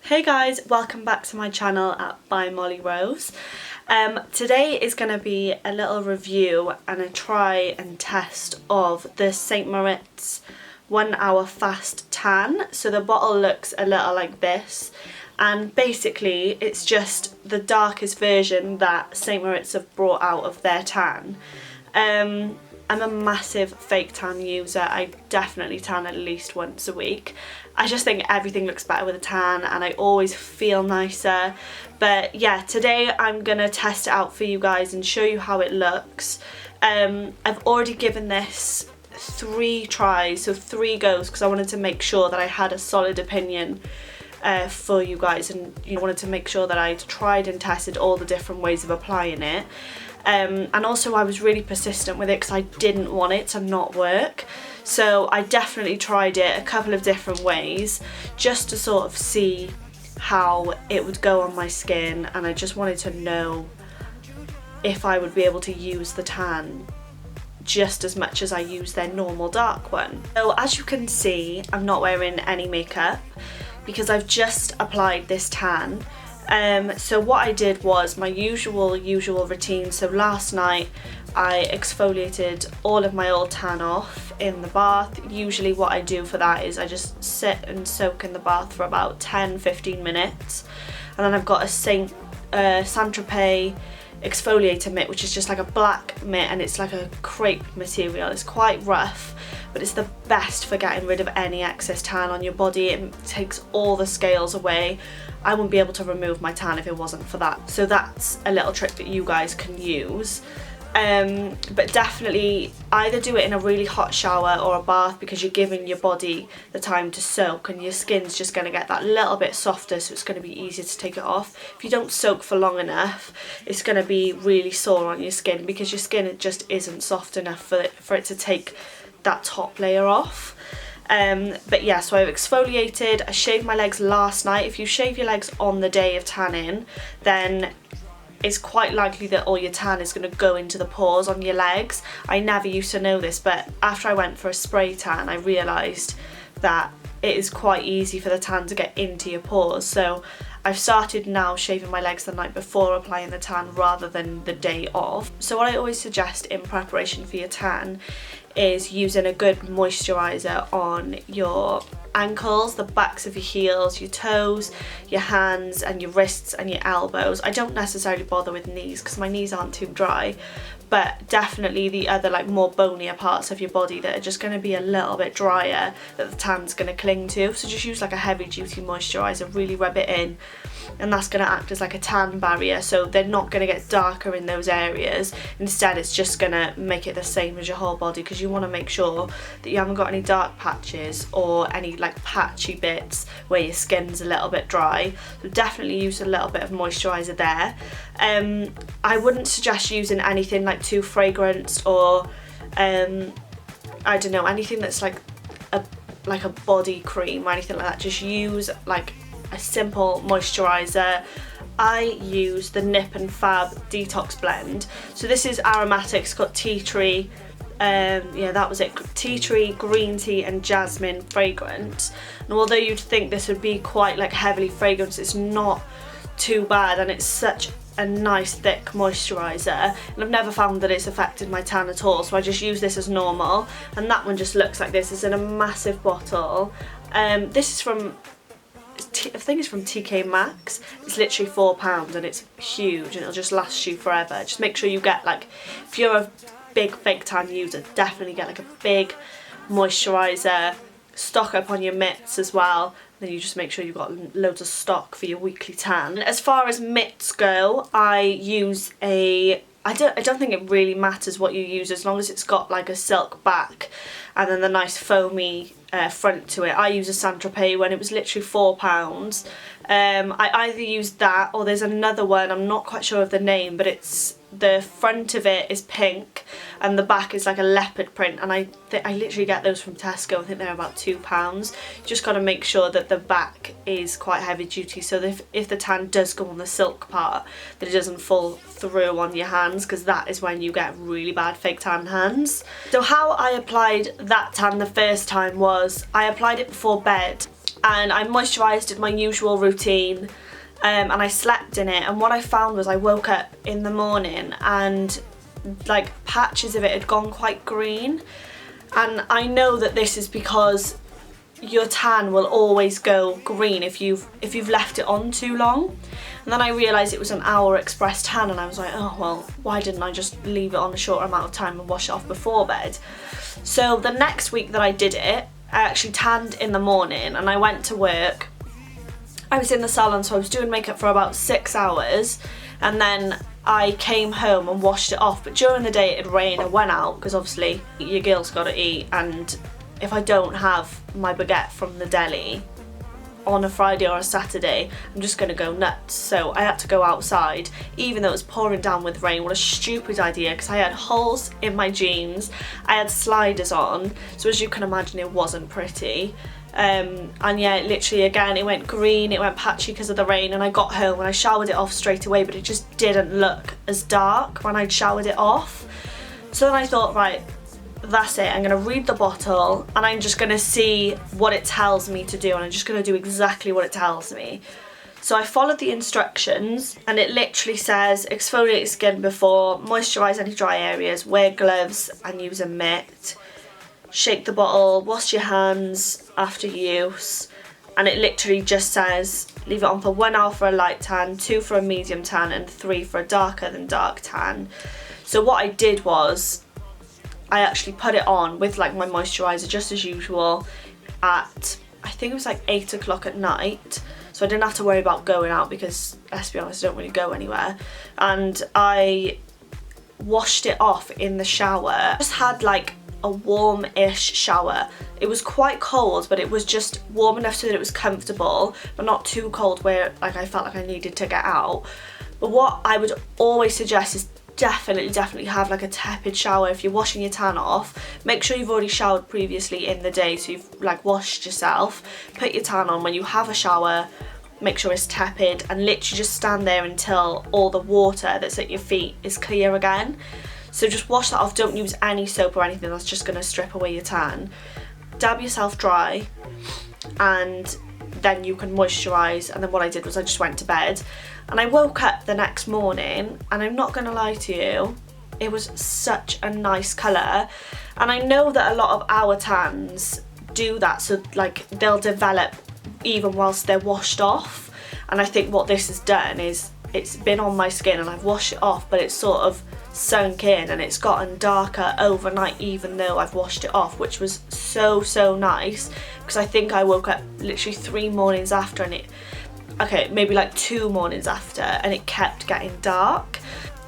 Hey guys, welcome back to my channel at By Molly Rose. Today is going to be a little review and a try and test of the St. Moritz 1 hour fast tan. So the bottle looks a little like this, and basically it's just the darkest version that St. Moritz have brought out of their tan. I'm a massive fake tan user. I definitely tan at least once a week. I just think everything looks better with a tan and I always feel nicer. But yeah, today I'm gonna test it out for you guys and show you how it looks. I've already given this 3 tries, so 3 goes, because I wanted to make sure that I had a solid opinion for you guys, and wanted to make sure that I'd tried and tested all the different ways of applying it. And also I was really persistent with it because I didn't want it to not work. So I definitely tried it a couple of different ways just to sort of see how it would go on my skin, and I just wanted to know if I would be able to use the tan just as much as I use their normal dark one. So as you can see, I'm not wearing any makeup because I've just applied this tan. So what I did was my usual routine. So last night I exfoliated all of my old tan off in the bath. Usually what I do for that is I just sit and soak in the bath for about 10-15 minutes, and then I've got a Saint-Tropez exfoliator mitt, which is just like a black mitt, and it's like a crepe material. It's quite rough, but it's the best for getting rid of any excess tan on your body. It takes all the scales away. I wouldn't be able to remove my tan if it wasn't for that. So that's a little trick that you guys can use. But definitely either do it in a really hot shower or a bath, because you're giving your body the time to soak and your skin's just going to get that little bit softer, so it's going to be easier to take it off. If you don't soak for long enough, it's going to be really sore on your skin because your skin just isn't soft enough for it to take that top layer off. But yeah, so I've exfoliated. I shaved my legs last night. If you shave your legs on the day of tanning, then it's quite likely that all your tan is going to go into the pores on your legs. I never used to know this, but after I went for a spray tan, I realised that it is quite easy for the tan to get into your pores. So I've started now shaving my legs the night before applying the tan rather than the day of. So what I always suggest in preparation for your tan is using a good moisturiser on your ankles, the backs of your heels, your toes, your hands and your wrists and your elbows. I don't necessarily bother with knees because my knees aren't too dry, but definitely the other like more bonier parts of your body that are just going to be a little bit drier that the tan's going to cling to. So just use like a heavy duty moisturiser, really rub it in, and that's going to act as like a tan barrier, so they're not going to get darker in those areas. Instead it's just going to make it the same as your whole body, because you want to make sure that you haven't got any dark patches or any like patchy bits where your skin's a little bit dry. So definitely use a little bit of moisturiser there. I wouldn't suggest using anything like too fragranced or I don't know, anything that's like a body cream or anything like that. Just use like a simple moisturiser. I use the Nip and Fab Detox Blend. So this is aromatic, it's got tea tree, yeah, that was it, tea tree, green tea and jasmine fragrance. And although you'd think this would be quite like heavily fragranced, it's not too bad, and it's such a nice thick moisturiser, and I've never found that it's affected my tan at all. So I just use this as normal, and that one just looks like this. It's in a massive bottle. This is from, I think it's from TK Maxx. It's literally £4 and it's huge and it'll just last you forever. Just make sure you get like, if you're a big fake tan user, definitely get like a big moisturiser. Stock up on your mitts as well. Then you just make sure you've got loads of stock for your weekly tan. As far as mitts go, I use I don't think it really matters what you use as long as it's got like a silk back and then the nice foamy front to it. I use a Saint-Tropez one. It was literally £4. I either use that or there's another one, I'm not quite sure of the name, but it's the front of it is pink and the back is like a leopard print, and I literally get those from Tesco. I think they're about £2. You just got to make sure that the back is quite heavy duty, so that if the tan does go on the silk part, that it doesn't fall through on your hands, because that is when you get really bad fake tan hands. So how I applied that tan the first time was I applied it before bed. and I moisturised, did my usual routine, and I slept in it. And what I found was I woke up in the morning and like patches of it had gone quite green, and I know that this is because your tan will always go green if you've left it on too long. And then I realised it was an hour express tan, and I was like, oh well, why didn't I just leave it on a shorter amount of time and wash it off before bed? So the next week that I did it, I actually tanned in the morning, and I went to work. I was in the salon, so I was doing makeup for about 6 hours, and then I came home and washed it off. But during the day it had rained. I went out because obviously your girl's got to eat, and if I don't have my baguette from the deli on a Friday or a Saturday, I'm just gonna go nuts. So I had to go outside even though it was pouring down with rain. What a stupid idea, because I had holes in my jeans, I had sliders on, so as you can imagine it wasn't pretty. And yeah, literally again it went green, it went patchy because of the rain, and I got home and I showered it off straight away, but it just didn't look as dark when I'd showered it off. So then I thought, right, that's it, I'm going to read the bottle and I'm just going to see what it tells me to do, and I'm just going to do exactly what it tells me. So I followed the instructions, and it literally says exfoliate your skin before, moisturise any dry areas, wear gloves and use a mitt, shake the bottle, wash your hands after use, and it literally just says leave it on for 1 hour for a light tan, 2 for a medium tan, and 3 for a darker than dark tan. So what I did was I actually put it on with like my moisturiser just as usual at, I think it was like 8 o'clock at night, so I didn't have to worry about going out because, let's be honest, I don't really go anywhere. And I washed it off in the shower. Just had like a warm-ish shower. It was quite cold, but it was just warm enough so that it was comfortable, but not too cold where like I felt like I needed to get out. But what I would always suggest is definitely have like a tepid shower if you're washing your tan off. Make sure you've already showered previously in the day, so you've like washed yourself. Put your tan on when you have a shower, make sure it's tepid, and literally just stand there until all the water that's at your feet is clear again. So just wash that off, don't use any soap or anything, that's just going to strip away your tan. Dab yourself dry, and then you can moisturise. And then what I did was I just went to bed, and I woke up the next morning, and I'm not going to lie to you, it was such a nice colour. And I know that a lot of our tans do that, so like they'll develop even whilst they're washed off. And I think what this has done is it's been on my skin and I've washed it off, but it's sort of sunk in and it's gotten darker overnight even though I've washed it off, which was so nice, because I think I woke up literally 3 mornings after, and it, okay, maybe like 2 mornings after, and it kept getting dark.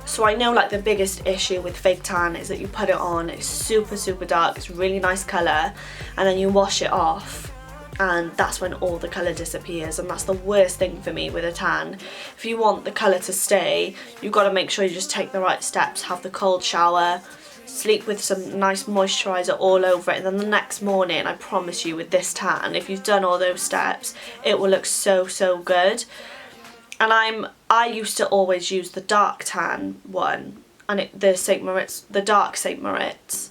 So I know like the biggest issue with fake tan is that you put it on, it's super dark, it's really nice colour, and then you wash it off and that's when all the colour disappears, and that's the worst thing for me with a tan. If you want the colour to stay, you've got to make sure you just take the right steps, have the cold shower, sleep with some nice moisturiser all over it, and then the next morning, I promise you with this tan, if you've done all those steps, it will look so good. And I used to always use the dark tan one, and the St. Moritz, the dark St. Moritz,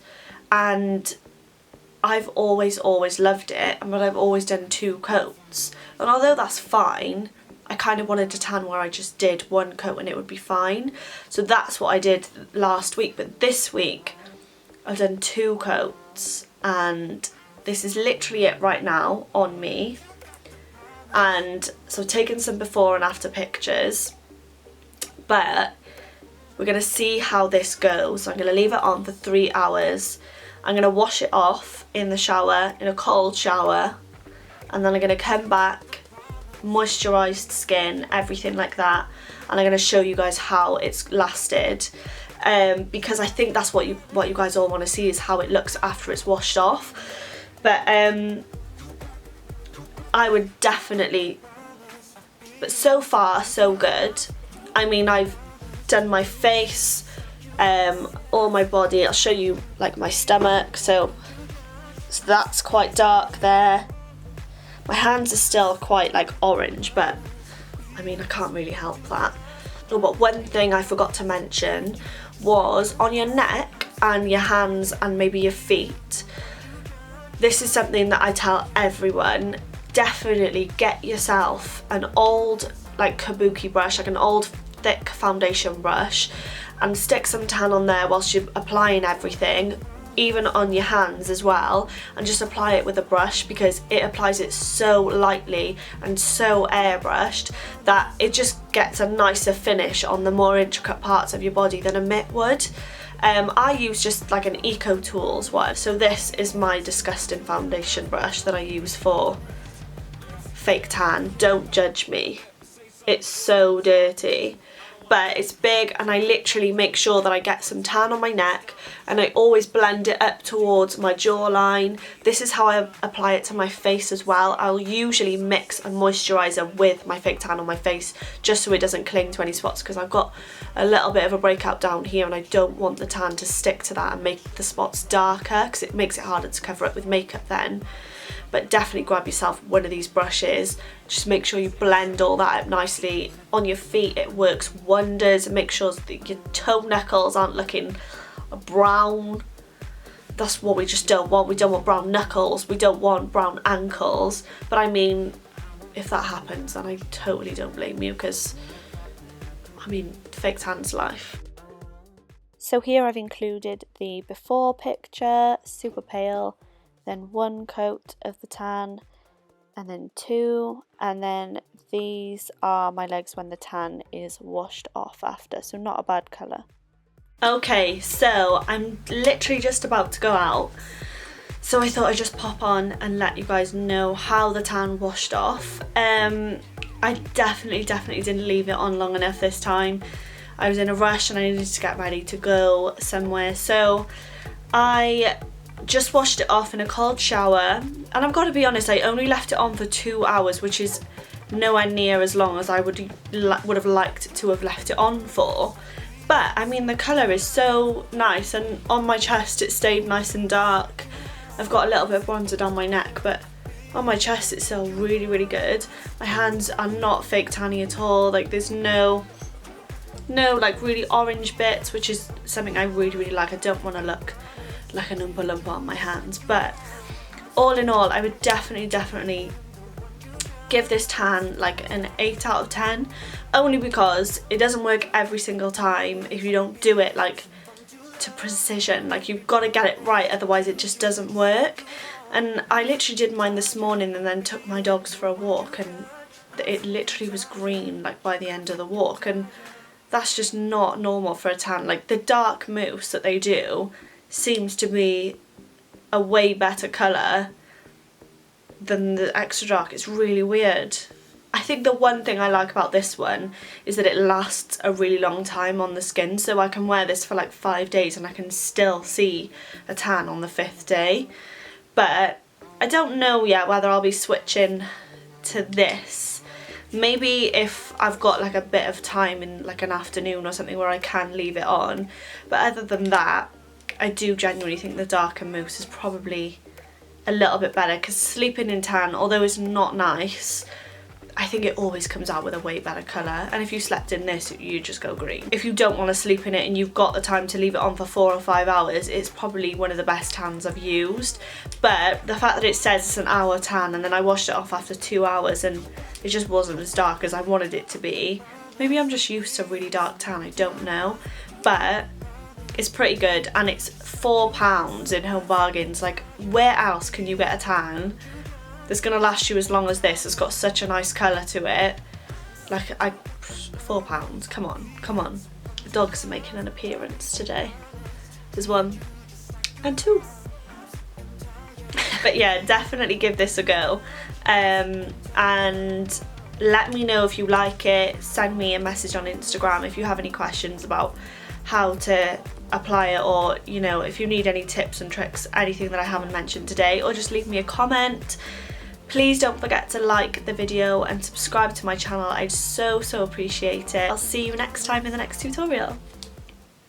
and I've always loved it, but I've always done 2 coats. And although that's fine, I kind of wanted a tan where I just did 1 coat and it would be fine. So that's what I did last week, but this week I've done 2 coats, and this is literally it right now on me. And so I've taken some before and after pictures, but we're going to see how this goes. So I'm going to leave it on for 3 hours. I'm going to wash it off in the shower, in a cold shower, and then I'm going to come back, moisturised skin, everything like that, and I'm going to show you guys how it's lasted, because I think that's what you guys all want to see, is how it looks after it's washed off. But I would definitely, but so far so good. I mean, I've done my face, all my body. I'll show you like my stomach, so that's quite dark there. My hands are still quite like orange, but I mean, I can't really help that. Oh, but one thing I forgot to mention was on your neck and your hands and maybe your feet. This is something that I tell everyone definitely get yourself an old like kabuki brush, like an old thick foundation brush, and stick some tan on there whilst you're applying everything, even on your hands as well, and just apply it with a brush, because it applies it so lightly and so airbrushed that it just gets a nicer finish on the more intricate parts of your body than a mitt would. I use just like an Eco Tools one. So this is my disgusting foundation brush that I use for fake tan. Don't judge me. It's so dirty. But it's big, and I literally make sure that I get some tan on my neck, and I always blend it up towards my jawline. This is how I apply it to my face as well. I'll usually mix a moisturiser with my fake tan on my face just so it doesn't cling to any spots, because I've got a little bit of a breakout down here and I don't want the tan to stick to that and make the spots darker, because it makes it harder to cover up with makeup then. But definitely grab yourself one of these brushes, just make sure you blend all that up nicely. On your feet it works wonders, and make sure that your toe knuckles aren't looking brown. That's what we just don't want. We don't want brown knuckles, we don't want brown ankles. But I mean, if that happens then I totally don't blame you, because I mean, fake tan's life. So here I've included the before picture, super pale, then 1 coat of the tan, and then 2, and then these are my legs when the tan is washed off after, so not a bad colour. Okay, so I'm literally just about to go out, so I thought I'd just pop on and let you guys know how the tan washed off. I definitely didn't leave it on long enough this time. I was in a rush and I needed to get ready to go somewhere, so I just washed it off in a cold shower, and I've got to be honest, I only left it on for 2 hours, which is nowhere near as long as I would have liked to have left it on for. But I mean, the colour is so nice, and on my chest it stayed nice and dark. I've got a little bit of bronzer down my neck, but on my chest it's still really good. My hands are not fake tanny at all, like there's no like really orange bits, which is something I really like. I don't want to look like an Oompa Loompa on my hands, but all in all I would definitely give this tan like an 8 out of 10, only because it doesn't work every single time if you don't do it like to precision. Like, you've got to get it right, otherwise it just doesn't work. And I literally did mine this morning and then took my dogs for a walk, and it literally was green like by the end of the walk, and that's just not normal for a tan. Like, the dark mousse that they do seems to be a way better colour than the extra dark. It's really weird. I think the one thing I like about this one is that it lasts a really long time on the skin, so I can wear this for like 5 days and I can still see a tan on the 5th day. But I don't know yet whether I'll be switching to this. Maybe if I've got like a bit of time in like an afternoon or something where I can leave it on. But other than that, I do genuinely think the darker mousse is probably a little bit better, because sleeping in tan, although it's not nice, I think it always comes out with a way better colour. And if you slept in this, you just go green. If you don't want to sleep in it and you've got the time to leave it on for 4 or 5 hours, it's probably one of the best tans I've used. But the fact that it says it's an hour tan, and then I washed it off after 2 hours and it just wasn't as dark as I wanted it to be. Maybe I'm just used to really dark tan, I don't know. But it's pretty good, and it's £4 in Home Bargains. Like, where else can you get a tan that's gonna last you as long as this? It's got such a nice colour to it. Like, £4, come on. The dogs are making an appearance today. There's 1 and 2. But yeah, definitely give this a go. And let me know if you like it. Send me a message on Instagram if you have any questions about how to apply it, or you know, if you need any tips and tricks, anything that I haven't mentioned today, or just leave me a comment. Please don't forget to like the video and subscribe to my channel. I'd so appreciate it. I'll see you next time in the next tutorial.